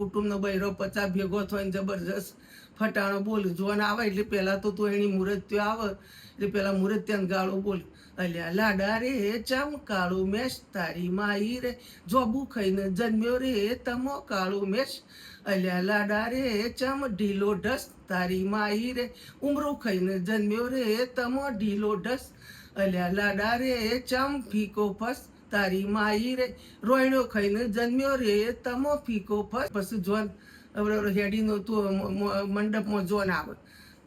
કુટુંબનો બૈરો 50 ભેગો થઈને જબરજસ્ત ફટાણો બોલ જોન આવે એટલે પહેલાં તો એની મૂર્ત્યો આવે એટલે પહેલાં મૂર્ત્યાને ગાળો બોલ અલ્યા લાડા રે ચમ કાળું મેશ તારી માઈ રે જોબુ ખાઈને જન્મ્યો રે તમો કાળું મેશ અલ્યા લાડા રે ચમ ઢીલો ઢસ તારી માઈ રે ઉમરો ખાઈને જન્મ્યો રે તમો ઢીલો ઢસ અલ્યા લાડા રે ચમ ફીકો ફસ તારી માઈ રે રોયણો ખાઈને જન્મ્યો રે તમો ફીકો ફસ પછી જોન હેડીનો તું મંડપમાં જોન આવે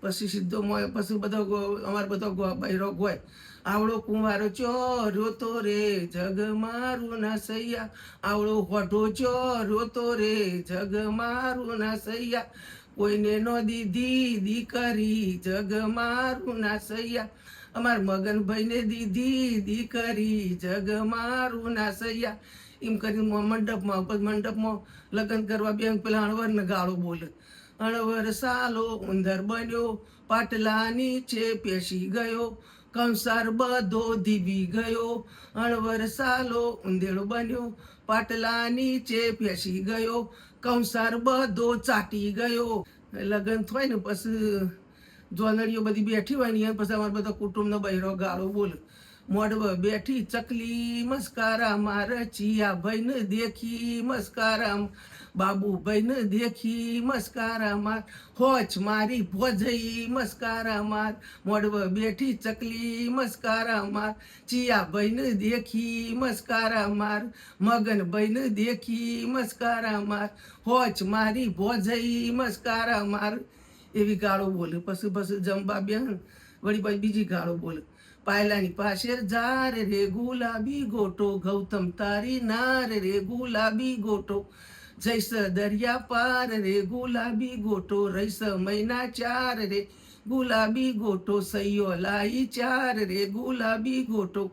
પછી સીધો પછી બધો અમારે બધો બૈરો ગોય આવડો કુંવારો ચોર્યો તો રે જગ મારું ના સૈયા આવડો હોઢો ચોર્યો તો રે જગ મારું ના સૈયા કોઈને નો દીધી દીકરી જગ મારું ના સૈયા અમાર મગનભાઈને દીધી દીકરી જગ મારું ના સૈયા એમ કરીને મંડપમાં લગ્ન કરવા બે પેલા અણવરને ગાળો બોલે અણવર સાલો ઉંદર બન્યો પાટલા નીચે પેશી ગયો કંસાર બધો ધીબી ગયો અણવર સાલો ઉંદેડો બન્યો પાટલા નીચે પેશી ગયો કંસાર બધો ચાટી ગયો લગ્ન થાય ને પછી જોનડીઓ બધી બેઠી હોય ને પછી અમારે બધા કુટુંબનો બૈરો ગાળો બોલે મોડવ બેઠી ચકલી મસ્કારા માર ચિયા ભાઈને દેખી મસ્કારા બાબુ ભાઈને દેખી મસ્કારા માર હોચ મારી ભોજઈ મસ્કારા માર મોડવ બેઠી ચકલી મસ્કારા માર ચિયા ભાઈને દેખી મસ્કારા માર મગન ભાઈને દેખી મસ્કારા માર હોચ મારી ભોજઈ મસ્કારા માર એવી ગાળો બોલે પછી જમવા બેન વળી બીજી ગાળો બોલે પાયલાની પાસે ઝાર રે ગુલાબી ગોટો ગૌતમ તારી નાર રે ગુલાબી ગોટો જૈસ દરિયા પાર રે ગુલાબી ગોટો રૈસ મહિના 4 રે ગુલાબી ગોટો સૈયો લાઈ 4 રે ગુલાબી ગોટો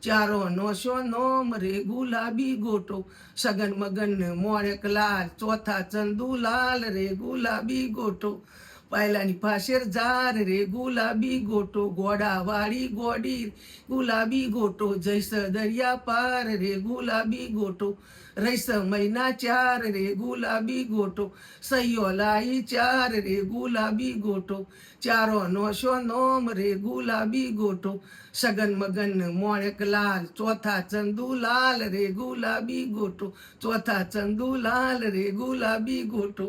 ચારો નોશો નોમ રે ગુલાબી ગોટો સગન મગન મોણેક લાલ ચોથા ચંદુલાલ રે ગુલાબી ગોટો પાયલાની પાછેર ઝાર રે ગુલાબી ગોટો ગોડાવાળી ગોડી ગુલાબી ગોટો જૈસ દરિયા પાર રે ગુલાબી ગોટો રૈસ મહિના 4 રે ગુલાબી ગોટો સૈયો લાઈ 4 રે ગુલાબી ગોટો ચારો નોશો નોમ રે ગુલાબી ગોટો સગન મગન મોણેક લાલ ચોથા ચંદુલાલ રે ગુલાબી ગોટો ચોથા ચંદુલાલ રે ગુલાબી ગોટો